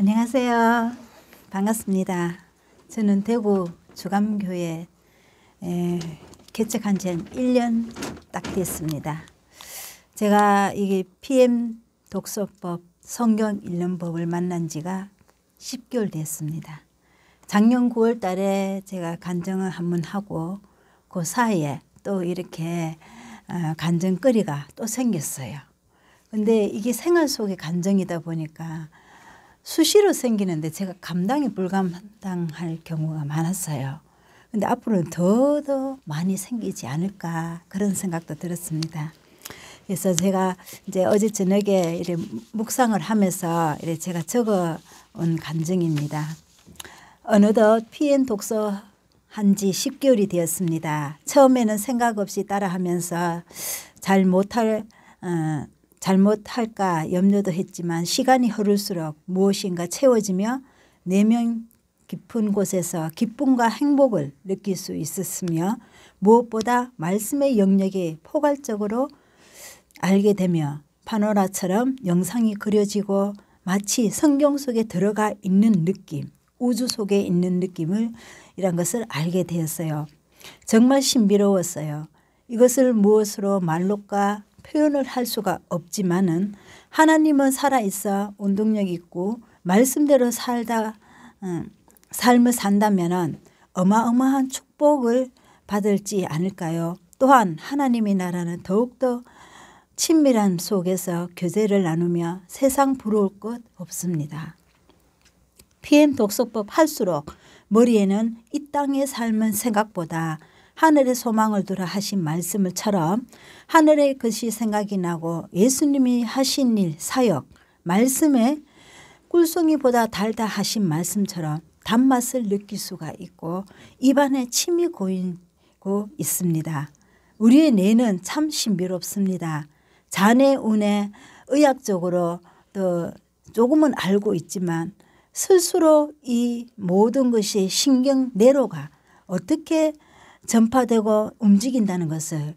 안녕하세요. 반갑습니다. 저는 대구 주감교회 개척한 지 한 1년 딱 됐습니다. 제가 이게 PM 독서법 성경 읽는 법을 만난 지가 10개월 됐습니다. 작년 9월 달에 제가 간증을 한번 하고 그 사이에 또 이렇게 간증거리가 또 생겼어요. 근데 이게 생활 속의 간증이다 보니까 수시로 생기는데 제가 감당이 불감당할 경우가 많았어요. 근데 앞으로는 더 많이 생기지 않을까 그런 생각도 들었습니다. 그래서 제가 이제 어제 저녁에 이렇게 묵상을 하면서 이렇게 제가 적어 온 간증입니다. 어느덧 PM 독서 한 지 10개월이 되었습니다. 처음에는 생각 없이 따라하면서 잘못할까 염려도 했지만 시간이 흐를수록 무엇인가 채워지며 내면 깊은 곳에서 기쁨과 행복을 느낄 수 있었으며 무엇보다 말씀의 영역이 포괄적으로 알게 되며 파노라처럼 영상이 그려지고 마치 성경 속에 들어가 있는 느낌, 우주 속에 있는 느낌을 이런 것을 알게 되었어요. 정말 신비로웠어요. 이것을 무엇으로 말로까 표현을 할 수가 없지만은 하나님은 살아있어 운동력 있고 말씀대로 삶을 산다면은 어마어마한 축복을 받을지 않을까요? 또한 하나님의 나라는 더욱더 친밀함 속에서 교제를 나누며 세상 부러울 것 없습니다. PM 독서법 할수록 머리에는 이 땅의 삶은 생각보다 하늘의 소망을 두라 하신 말씀을처럼 하늘의 것이 생각이 나고 예수님이 하신 일, 사역, 말씀에 꿀송이보다 달다 하신 말씀처럼 단맛을 느낄 수가 있고 입안에 침이 고이고 있습니다. 우리의 뇌는 참 신비롭습니다. 잔해 운에 의학적으로 또 조금은 알고 있지만 스스로 이 모든 것이 신경내로가 어떻게 전파되고 움직인다는 것을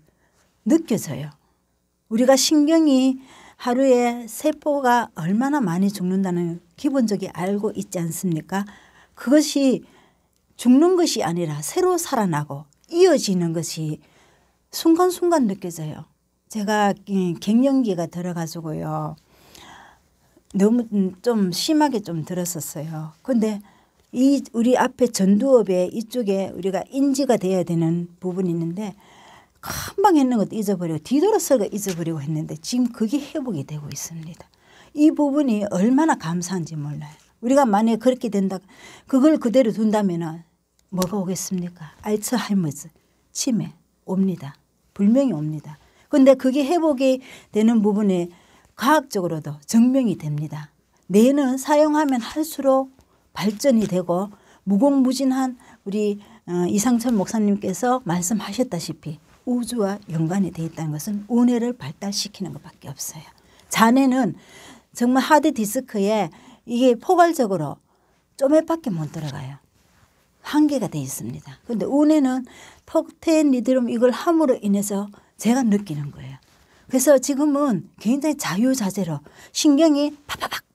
느껴져요. 우리가 신경이 하루에 세포가 얼마나 많이 죽는다는 기본적이 알고 있지 않습니까? 그것이 죽는 것이 아니라 새로 살아나고 이어지는 것이 순간순간 느껴져요. 제가 갱년기가 들어가지고요. 너무 좀 심하게 좀 들었었어요. 근데 우리 앞에 전두엽에 이쪽에 우리가 인지가 돼야 되는 부분이 있는데 금방 했는 것도 잊어버리고 뒤돌아서가 잊어버리고 했는데 지금 그게 회복이 되고 있습니다. 이 부분이 얼마나 감사한지 몰라요. 우리가 만약에 그렇게 된다 그걸 그대로 둔다면 뭐가 오겠습니까? 알츠하이머즈, 치매 옵니다. 분명히 옵니다. 그런데 그게 회복이 되는 부분에 과학적으로도 증명이 됩니다. 뇌는 사용하면 할수록 발전이 되고 무궁무진한 우리 이상철 목사님께서 말씀하셨다시피 우주와 연관이 되어 있다는 것은 우뇌를 발달시키는 것밖에 없어요. 잔해는 정말 하드디스크에 이게 포괄적으로 쪼매밖에 못 들어가요. 한계가 되어 있습니다. 그런데 우뇌는 턱텐 리드럼 이걸 함으로 인해서 제가 느끼는 거예요. 그래서 지금은 굉장히 자유자재로 신경이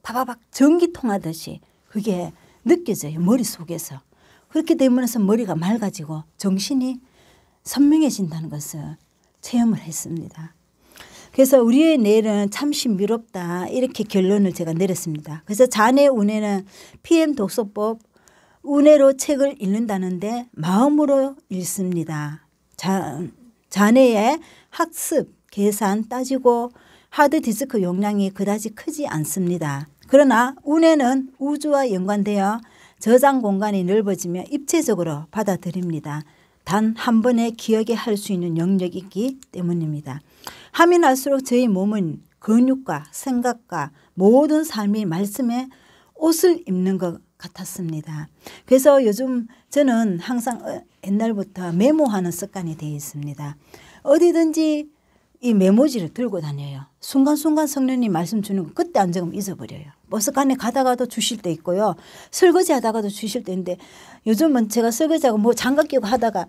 파바박 전기 통하듯이 그게 느껴져요. 머릿속에서. 그렇게 되면서 머리가 맑아지고 정신이 선명해진다는 것을 체험을 했습니다. 그래서 우리의 뇌는 참 신비롭다 이렇게 결론을 제가 내렸습니다. 그래서 잔해 운해는 PM 독서법 운해로 책을 읽는다는데 마음으로 읽습니다. 잔해의 학습, 계산, 따지고 하드디스크 용량이 그다지 크지 않습니다. 그러나 운해는 우주와 연관되어 저장 공간이 넓어지며 입체적으로 받아들입니다. 단 한 번에 기억에 할 수 있는 영역이 있기 때문입니다. 하면 할수록 저희 몸은 근육과 생각과 모든 삶이 말씀에 옷을 입는 것 같았습니다. 그래서 요즘 저는 항상 옛날부터 메모하는 습관이 되어 있습니다. 어디든지 이 메모지를 들고 다녀요. 순간순간 성령님 말씀 주는 거 그때 안 적으면 잊어버려요. 버스간에 가다가도 주실 때 있고요. 설거지 하다가도 주실 때 있는데 요즘은 제가 설거지하고 뭐 장갑 끼고 하다가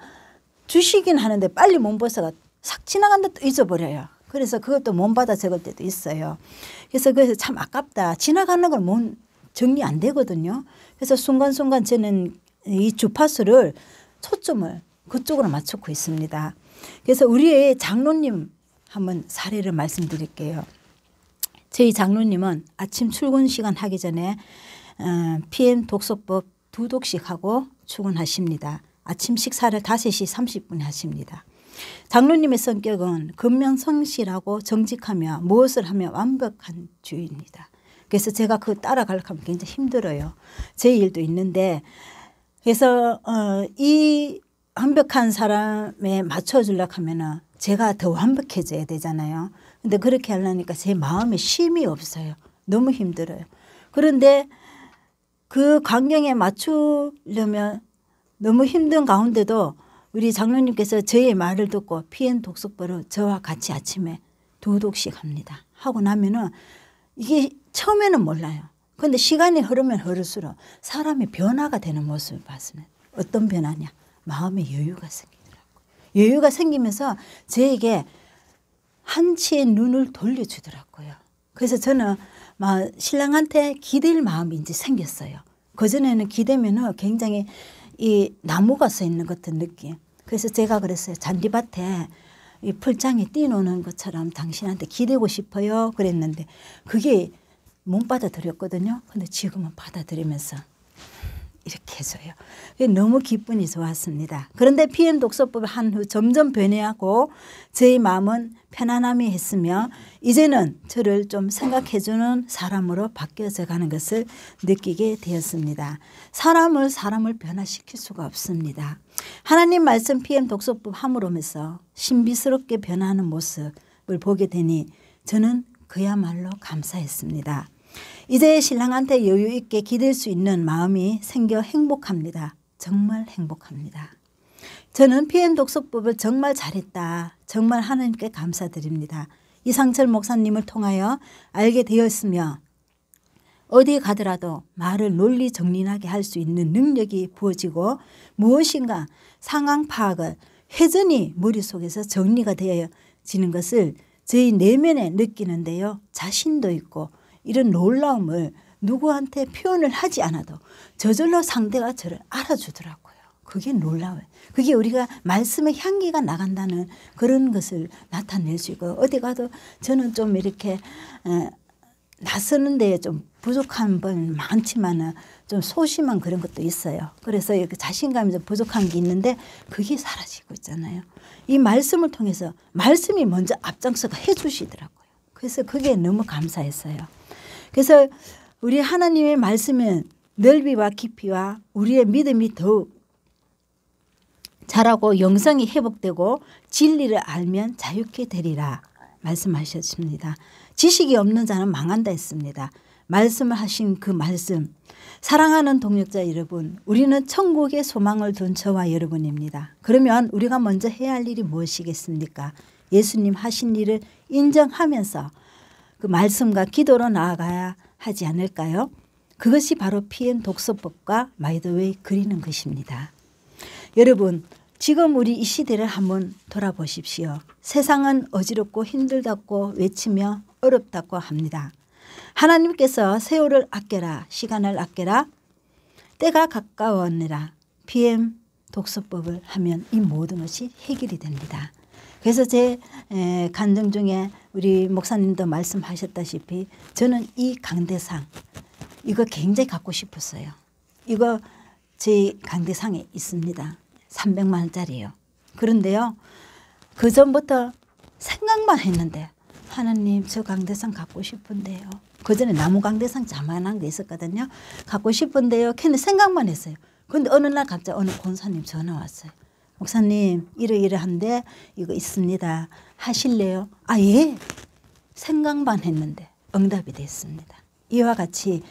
주시긴 하는데 빨리 못 벗어가 싹 지나간다 또 잊어버려요. 그래서 그것도 못 받아 적을 때도 있어요. 그래서 참 아깝다. 지나가는 걸 못 정리 안 되거든요. 그래서 순간순간 저는 이 주파수를 초점을 그쪽으로 맞추고 있습니다. 그래서 우리의 장로님 한번 사례를 말씀드릴게요. 저희 장로님은 아침 출근 시간 하기 전에 PM 독서법 2독씩 하고 출근하십니다. 아침 식사를 5시 30분에 하십니다. 장로님의 성격은 근면성실하고 정직하며 무엇을 하면 완벽한 주의입니다. 그래서 제가 그 따라가려고 하면 굉장히 힘들어요. 제 일도 있는데 그래서 이 완벽한 사람에 맞춰주려고 하면 제가 더 완벽해져야 되잖아요. 근데 그렇게 하려니까 제 마음에 쉼이 없어요. 너무 힘들어요. 그런데 그 광경에 맞추려면 너무 힘든 가운데도 우리 장로님께서 저의 말을 듣고 PM 독서법을 저와 같이 아침에 2독씩 합니다. 하고 나면은 이게 처음에는 몰라요. 그런데 시간이 흐르면 흐를수록 사람의 변화가 되는 모습을 봤습니다. 어떤 변화냐? 마음의 여유가 생기더라고요. 여유가 생기면서 저에게 한치의 눈을 돌려주더라고요. 그래서 저는 막 신랑한테 기댈 마음이 이제 생겼어요. 그전에는 기대면은 굉장히 이 나무가 서 있는 것 같은 느낌. 그래서 제가 그랬어요. 잔디밭에 이 풀장에 뛰노는 것처럼 당신한테 기대고 싶어요. 그랬는데 그게 못 받아들였거든요. 근데 지금은 받아들이면서 이렇게 해줘요. 너무 기분이 좋았습니다. 그런데 PM 독서법을 한 후 점점 변해하고 저의 마음은 편안함이 했으며 이제는 저를 좀 생각해주는 사람으로 바뀌어져 가는 것을 느끼게 되었습니다. 사람을 변화시킬 수가 없습니다. 하나님 말씀 PM 독서법 함으로면서 신비스럽게 변하는 모습을 보게 되니 저는 그야말로 감사했습니다. 이제 신랑한테 여유 있게 기댈 수 있는 마음이 생겨 행복합니다. 정말 행복합니다. 저는 PM 독서법을 정말 잘했다. 정말 하나님께 감사드립니다. 이상철 목사님을 통하여 알게 되었으며 어디 가더라도 말을 논리 정리하게 할 수 있는 능력이 부어지고 무엇인가 상황 파악을 회전이 머릿속에서 정리가 되어지는 것을 저희 내면에 느끼는데요. 자신도 있고 이런 놀라움을 누구한테 표현을 하지 않아도 저절로 상대가 저를 알아주더라고요. 그게 놀라워요. 그게 우리가 말씀의 향기가 나간다는 그런 것을 나타낼 수 있고 어디 가도 저는 좀 이렇게 나서는 데에 좀 부족한 건 많지만 좀 소심한 그런 것도 있어요. 그래서 이렇게 자신감이 좀 부족한 게 있는데 그게 사라지고 있잖아요. 이 말씀을 통해서 말씀이 먼저 앞장서가 해 주시더라고요. 그래서 그게 너무 감사했어요. 그래서 우리 하나님의 말씀은 넓이와 깊이와 우리의 믿음이 더욱 자라고 영성이 회복되고 진리를 알면 자유케 되리라 말씀하셨습니다. 지식이 없는 자는 망한다 했습니다. 말씀을 하신 그 말씀. 사랑하는 동역자 여러분, 우리는 천국의 소망을 둔 저와 여러분입니다. 그러면 우리가 먼저 해야 할 일이 무엇이겠습니까? 예수님 하신 일을 인정하면서 그 말씀과 기도로 나아가야 하지 않을까요? 그것이 바로 PM 독서법과 마이더웨이 그리는 것입니다. 여러분, 지금 우리 이 시대를 한번 돌아보십시오. 세상은 어지럽고 힘들다고 외치며 어렵다고 합니다. 하나님께서 세월을 아껴라, 시간을 아껴라, 때가 가까웠느라 PM 독서법을 하면 이 모든 것이 해결이 됩니다. 그래서 제 간증 중에 우리 목사님도 말씀하셨다시피 저는 이 강대상 이거 굉장히 갖고 싶었어요. 이거 제 강대상에 있습니다. 300만 원짜리요. 그런데요. 그 전부터 생각만 했는데 하나님 저 강대상 갖고 싶은데요. 그 전에 나무 강대상 자만한 게 있었거든요. 갖고 싶은데요. 걔는 생각만 했어요. 그런데 어느 날 갑자기 어느 권사님 전화 왔어요. 목사님 이러이러한데 이거 있습니다. 하실래요? 아 예. 생각만 했는데 응답이 됐습니다. 이와 같이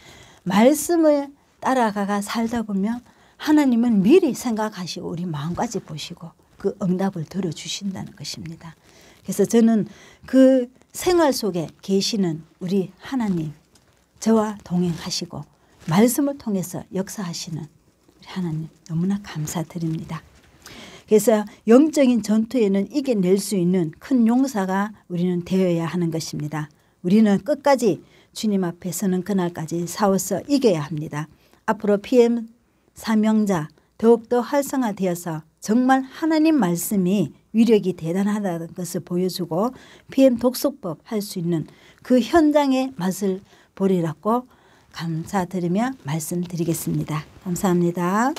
말씀을 따라가 살다 보면 하나님은 미리 생각하시고 우리 마음까지 보시고 그 응답을 들어주신다는 것입니다. 그래서 저는 그 생활 속에 계시는 우리 하나님 저와 동행하시고 말씀을 통해서 역사하시는 우리 하나님 너무나 감사드립니다. 그래서 영적인 전투에는 이겨낼 수 있는 큰 용사가 우리는 되어야 하는 것입니다. 우리는 끝까지 주님 앞에 서는 그날까지 싸워서 이겨야 합니다. 앞으로 PM 사명자 더욱더 활성화되어서 정말 하나님 말씀이 위력이 대단하다는 것을 보여주고 PM 독서법 할 수 있는 그 현장의 맛을 보리라고 감사드리며 말씀드리겠습니다. 감사합니다.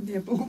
내보고